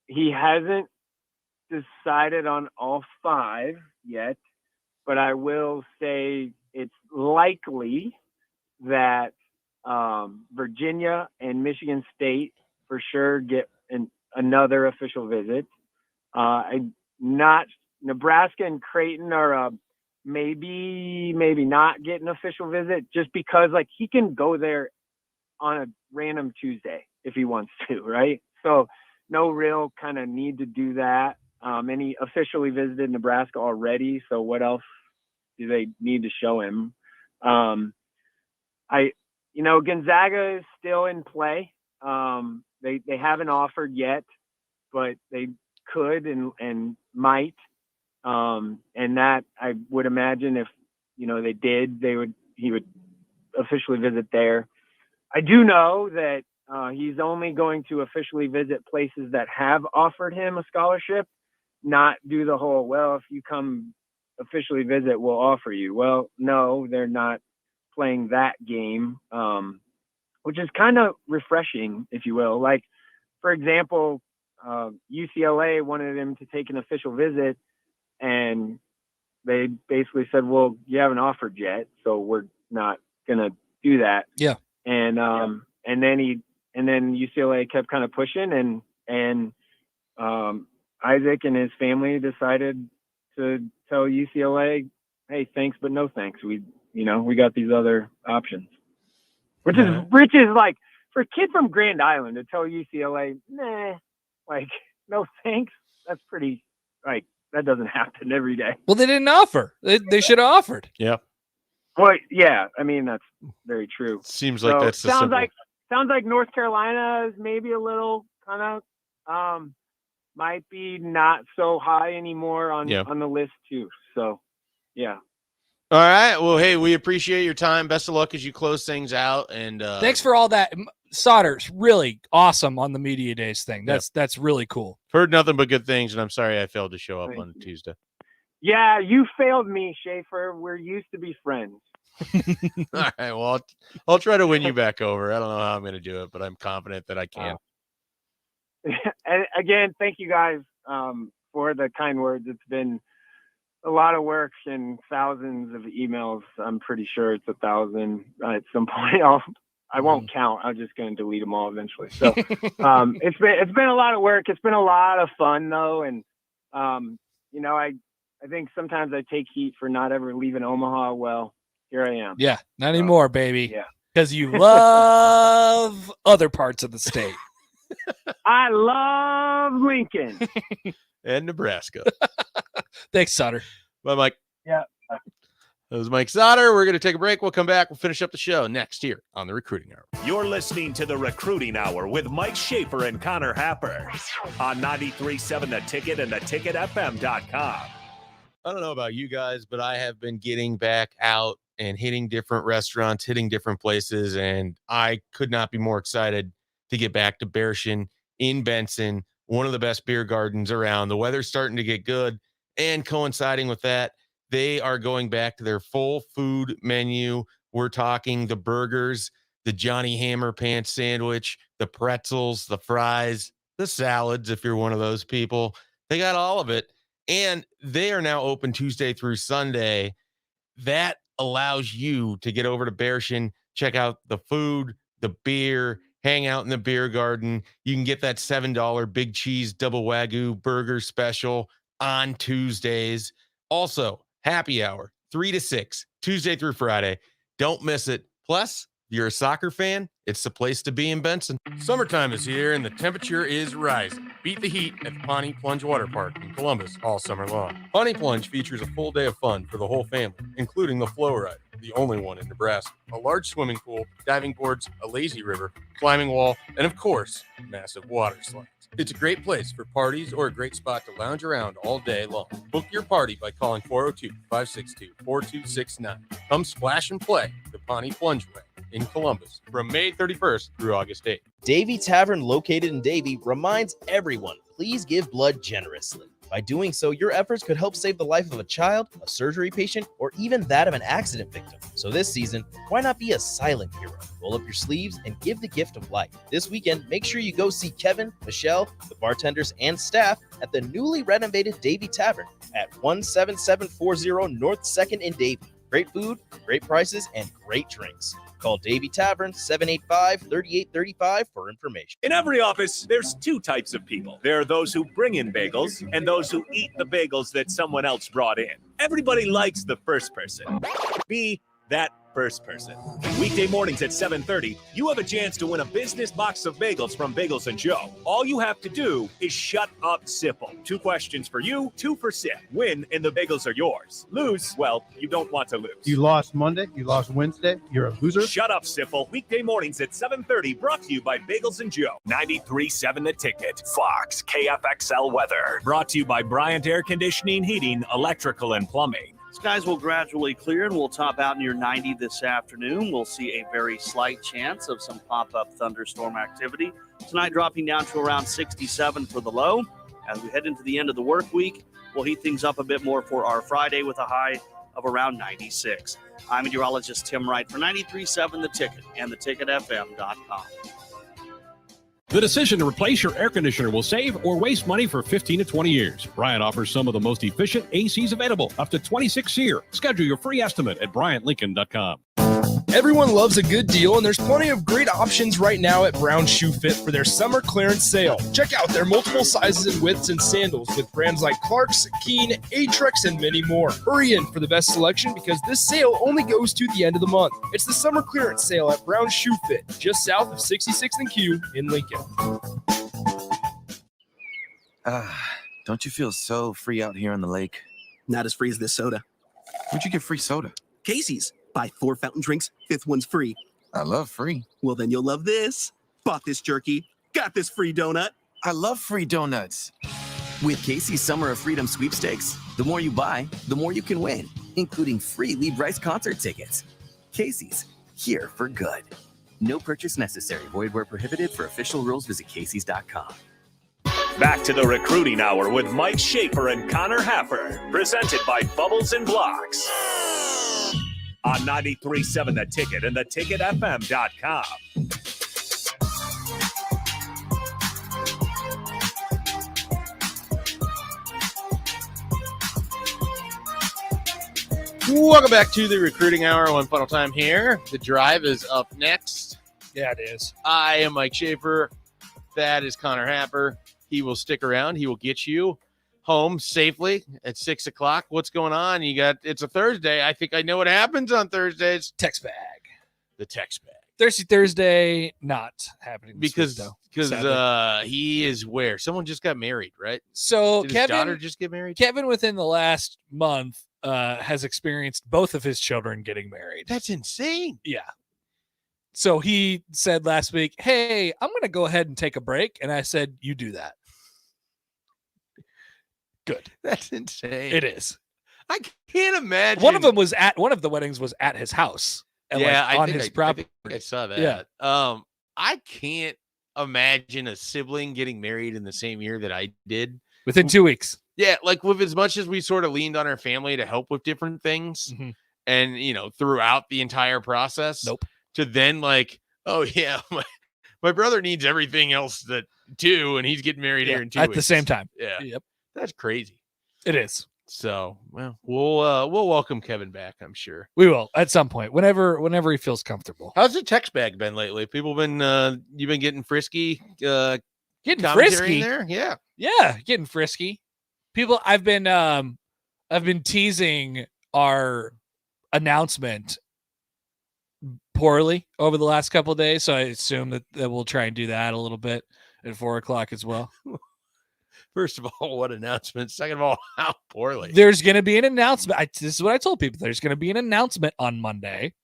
he hasn't decided on all 5 yet, but I will say it's likely that Virginia and Michigan State for sure get another official visit. Nebraska and Creighton are maybe not get an official visit, just because he can go there on a random Tuesday if he wants to, right? So no real kind of need to do that. And he officially visited Nebraska already, so what else do they need to show him? Gonzaga is still in play. They haven't offered yet, but they could and might. And that, I would imagine, if they did, he would officially visit there. I do know that he's only going to officially visit places that have offered him a scholarship, not do the whole, well, if you come officially visit, we'll offer you. Well, no, they're not playing that game, which is kind of refreshing, if you will. Like, for example, UCLA wanted him to take an official visit, and they basically said, well, you haven't offered yet, so we're not going to do that. Yeah. And then UCLA kept kind of pushing, and Isaac and his family decided to tell UCLA, hey, thanks, but no thanks. We got these other options, which is like, for a kid from Grand Island to tell UCLA, nah, no thanks. That's pretty, like, that doesn't happen every day. Well, they didn't offer. They should have offered. Yeah. Well, yeah, I mean, that's very true. Seems like that's the sounds simple. sounds like North Carolina is maybe a little kind of might be not so high anymore on the list too. So, yeah. All right. Well, hey, we appreciate your time. Best of luck as you close things out. And thanks for all that. Sauter's really awesome on the media days thing. That's really cool. Heard nothing but good things, and I'm sorry I failed to show up on Tuesday. Yeah, you failed me, Schaefer. We're used to be friends. All right. Well, I'll try to win you back over. I don't know how I'm going to do it, but I'm confident that I can. And again, thank you guys for the kind words. It's been a lot of work and thousands of emails. I'm pretty sure it's 1,000 at some point. I won't count. I'm just going to delete them all eventually. So it's been a lot of work. It's been a lot of fun though, and I think sometimes I take heat for not ever leaving Omaha. Well, here I am. Yeah, not anymore, baby. Yeah, because you love other parts of the state. I love Lincoln and Nebraska. Thanks, Sauter. Bye, Mike. Yeah. That was Mike Sauter. We're going to take a break. We'll come back. We'll finish up the show next here on the Recruiting Hour. You're listening to the Recruiting Hour with Mike Schaefer and Connor Happer on 93.7 The Ticket and theticketfm.com. I don't know about you guys, but I have been getting back out and hitting different restaurants, hitting different places, and I could not be more excited to get back to Bearshin in Benson, one of the best beer gardens around. The weather's starting to get good, and coinciding with that, they are going back to their full food menu. We're talking the burgers, the Johnny Hammer Pants sandwich, the pretzels, the fries, the salads, if you're one of those people. They got all of it. And they are now open Tuesday through Sunday. That allows you to get over to Bearshin, check out the food, the beer, hang out in the beer garden. You can get that $7 big cheese double Wagyu burger special on Tuesdays. Also, happy hour, 3 to 6, Tuesday through Friday. Don't miss it. Plus, if you're a soccer fan, it's the place to be in Benson. Summertime is here and the temperature is rising. Beat the heat at the Pawnee Plunge Water Park in Columbus all summer long. Pawnee Plunge features a full day of fun for the whole family, including the flow ride, the only one in Nebraska, a large swimming pool, diving boards, a lazy river, climbing wall, and of course, massive water slides. It's a great place for parties or a great spot to lounge around all day long. Book your party by calling 402-562-4269. Come splash and play the Pawnee Plunge Way in Columbus from May 31st through August 8th. Davy Tavern, located in Davy, reminds everyone, please give blood generously. By doing so, your efforts could help save the life of a child, a surgery patient, or even that of an accident victim. So this season, why not be a silent hero? Roll up your sleeves and give the gift of life. This weekend, make sure you go see Kevin, Michelle, the bartenders, and staff at the newly renovated Davy Tavern at 17740 North 2nd in Davy. Great food, great prices, and great drinks. Call Davy Tavern 785-3835 for information. In every office, there's two types of people. There are those who bring in bagels and those who eat the bagels that someone else brought in. Everybody likes the first person. Be that first person. Weekday mornings at 7:30, you have a chance to win a business box of bagels from Bagels & Joe. All you have to do is shut up, Sipple. 2 questions for you, 2 for Sip. Win, and the bagels are yours. Lose, well, you don't want to lose. You lost Monday, you lost Wednesday, you're a loser. Shut up, Sipple. Weekday mornings at 7:30, brought to you by Bagels & Joe. 93.7 The Ticket. Fox, KFXL weather. Brought to you by Bryant Air Conditioning, Heating, Electrical, and Plumbing. Skies will gradually clear and we'll top out near 90 this afternoon. We'll see a very slight chance of some pop-up thunderstorm activity. Tonight dropping down to around 67 for the low. As we head into the end of the work week, we'll heat things up a bit more for our Friday with a high of around 96. I'm meteorologist Tim Wright for 93.7 The Ticket and theticketfm.com. The decision to replace your air conditioner will save or waste money for 15 to 20 years. Bryant offers some of the most efficient ACs available, up to 26 year. Schedule your free estimate at BryantLincoln.com. Everyone loves a good deal, and there's plenty of great options right now at Brown Shoe Fit for their summer clearance sale. Check out their multiple sizes and widths and sandals with brands like Clarks, Keen, Aetrex, and many more. Hurry in for the best selection because this sale only goes to the end of the month. It's the summer clearance sale at Brown Shoe Fit, just south of 66th and Q in Lincoln. Don't you feel so free out here on the lake? Not as free as this soda. Where'd you get free soda? Casey's. Buy 4 fountain drinks, 5th one's free. I love free. Well, then you'll love this. Bought this jerky. Got this free donut. I love free donuts. With Casey's Summer of Freedom sweepstakes, the more you buy, the more you can win, including free Lee Brice concert tickets. Casey's, here for good. No purchase necessary. Void where prohibited. For official rules, visit Casey's.com. Back to the Recruiting Hour with Mike Schaefer and Connor Happer, presented by Bubbles and Blocks. On 93.7 The Ticket and theticketfm.com. Welcome back to the Recruiting Hour. One final time here. The drive is up next. Yeah, it is. I am Mike Schaefer. That is Connor Happer. He will stick around. He will get you home safely at 6 o'clock. What's going on? It's a Thursday. I think I know what happens on Thursdays. Text bag. The text bag. Thirsty Thursday not happening this Because week, though, sadly. he is where? Someone just got married, right? So Did his daughter just get married? Kevin, within the last month, has experienced both of his children getting married. That's insane. Yeah. So he said last week, hey, I'm going to go ahead and take a break. And I said, you do that. Good. That's insane. It is. I can't imagine. One of the weddings was at his house. And on his property. I saw that. Yeah. I can't imagine a sibling getting married in the same year that I did. Within 2 weeks. Yeah, like with as much as we sort of leaned on our family to help with different things, and throughout the entire process, to then like, oh yeah, my brother needs everything else too, and he's getting married here in 2 weeks at the same time. Yeah, Yep, that's crazy. It is. So, well, we'll welcome Kevin back, I'm sure. We will at some point, whenever he feels comfortable. How's the text bag been lately? People you've been getting frisky, getting commentary frisky in there, yeah, getting frisky. People, I've been teasing our announcement poorly over the last couple of days, so I assume that we'll try and do that a little bit at 4 o'clock as well. First of all, what announcement? Second of all, how poorly? There's going to be an announcement. This is what I told people. There's going to be an announcement on Monday,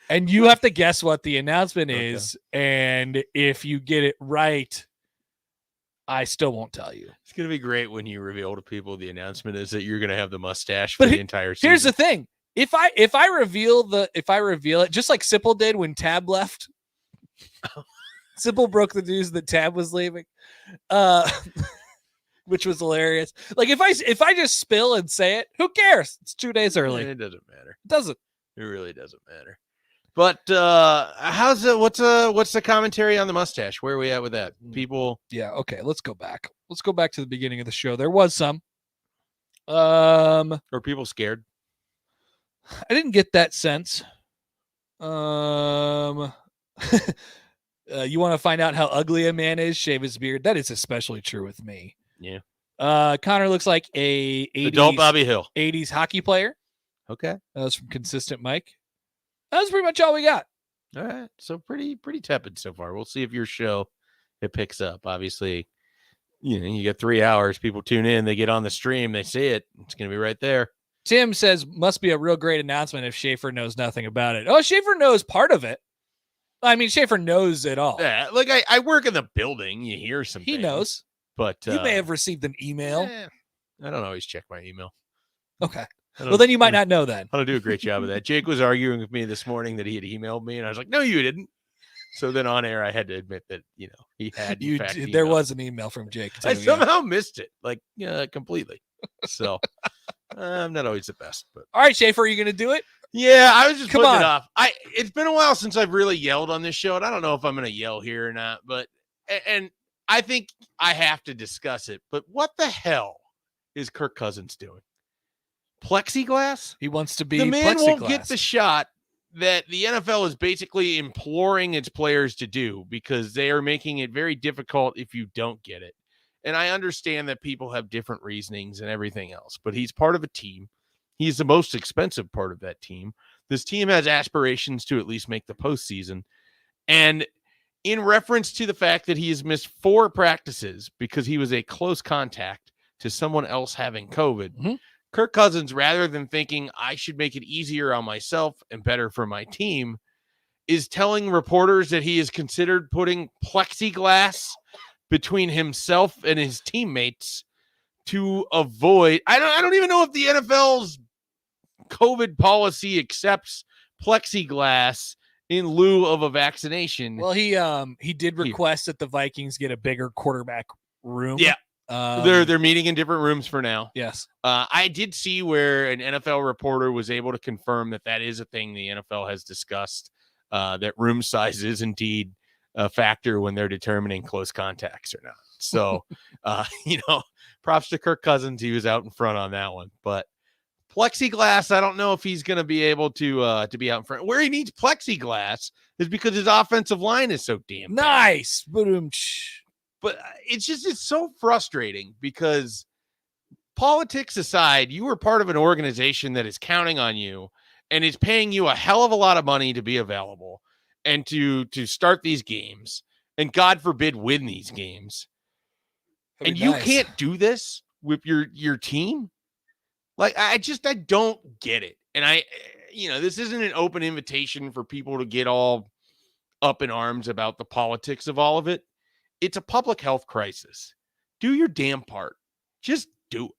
and you have to guess what the announcement is. And if you get it right, I still won't tell you. It's going to be great when you reveal to people the announcement is that you're going to have the mustache for the entire season. Here's the thing. If I reveal it, just like Sipple did when Tab left, Sipple broke the news that Tab was leaving, which was hilarious. Like if I just spill and say it, who cares? It's 2 days early. It doesn't matter. It doesn't. It really doesn't matter. But what's the commentary on the mustache? Where are we at with that? People. Yeah. Okay. Let's go back. Let's go back to the beginning of the show. There was some. Are people scared? I didn't get that sense. You want to find out how ugly a man is? Shave his beard. That is especially true with me. Yeah. Connor looks like a 80s, adult Bobby Hill 80s hockey player. Okay. That was from Consistent Mike. That's pretty much all we got. All right. So pretty tepid so far. We'll see if your show it picks up. Obviously, you get 3 hours. People tune in. They get on the stream. They see it. It's going to be right there. Tim says, must be a real great announcement if Schaefer knows nothing about it. Oh, Schaefer knows part of it. I mean, Schaefer knows it all. Yeah, like I work in the building. You hear some He things, knows. But you may have received an email. I don't always check my email. Okay. Well, then you might not know then. I don't do a great job of that. Jake was arguing with me this morning that he had emailed me, and I was like, no, you didn't. So then on air, I had to admit that, he had. There was an email from Jake. I somehow missed it, completely. So I'm not always the best. But all right, Schaefer, are you going to do it? Yeah, I was just Come putting on. it off. It's been a while since I've really yelled on this show, and I don't know if I'm going to yell here or not. But and I think I have to discuss it. But what the hell is Kirk Cousins doing? Plexiglass? He wants to be the man plexiglass. won't get the shot that the NFL is basically imploring its players to do because they are making it very difficult if you don't get it. And I understand that people have different reasonings and everything else, but he's part of a team. He's the most expensive part of that team. This team has aspirations to at least make the postseason. And in reference to the fact that he has missed 4 practices because he was a close contact to someone else having COVID. Kirk Cousins, rather than thinking I should make it easier on myself and better for my team, is telling reporters that he is considered putting plexiglass between himself and his teammates to avoid. I don't even know if the NFL's COVID policy accepts plexiglass in lieu of a vaccination. Well, he did request that the Vikings get a bigger quarterback room. Yeah. They're meeting in different rooms for now. Yes. I did see where an NFL reporter was able to confirm that is a thing the NFL has discussed, that room size is indeed a factor when they're determining close contacts or not. So, props to Kirk Cousins. He was out in front on that one. But plexiglass, I don't know if he's going to be able to be out in front. Where he needs plexiglass is because his offensive line is so damn bad. Nice. But it's so frustrating because politics aside, you were part of an organization that is counting on you and is paying you a hell of a lot of money to be available and to start these games and God forbid win these games. And you can't do this with your team. Like, I don't get it. And this isn't an open invitation for people to get all up in arms about the politics of all of it. It's a public health crisis. Do your damn part. Just do it.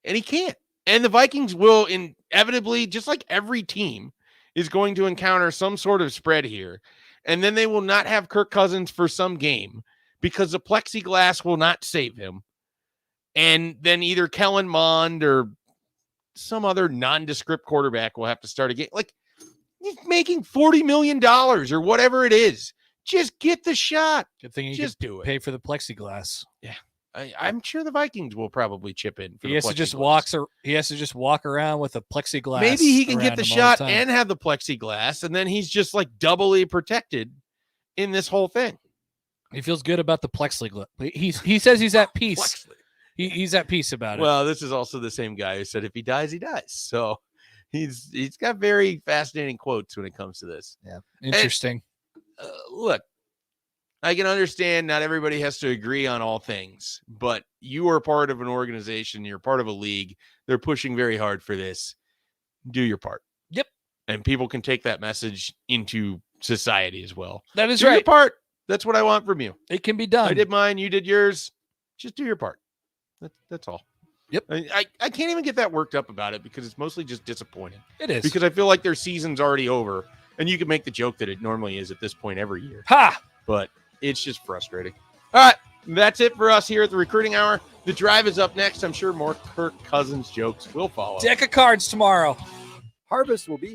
And he can't. And the Vikings will inevitably, just like every team, is going to encounter some sort of spread here. And then they will not have Kirk Cousins for some game because the plexiglass will not save him. And then either Kellen Mond or some other nondescript quarterback will have to start a game. Like, he's making $40 million or whatever it is. Just get the shot. Good thing you just could do it. pay for the plexiglass. Yeah. I'm sure the Vikings will probably chip in. He has to just walk around with a plexiglass. Maybe he can get the shot time. and have the plexiglass, and then he's just like doubly protected in this whole thing. He feels good about the plexiglass. He says he's at peace. He's at peace about it. Well, this is also the same guy who said if he dies, he dies. So he's got very fascinating quotes when it comes to this. Yeah, interesting. Look, I can understand not everybody has to agree on all things, but you are part of an organization. You're part of a league. They're pushing very hard for this. Do your part. Yep. And people can take that message into society as well. That is do right. Your part. That's what I want from you. It can be done. I did mine. You did yours. Just do your part. That's all. Yep. I can't even get that worked up about it because it's mostly just disappointing. It is. Because I feel like their season's already over. And you can make the joke that it normally is at this point every year. Ha! But it's just frustrating. All right. That's it for us here at the Recruiting Hour. The Drive is up next. I'm sure more Kirk Cousins jokes will follow. Deck of cards tomorrow. Harvest will be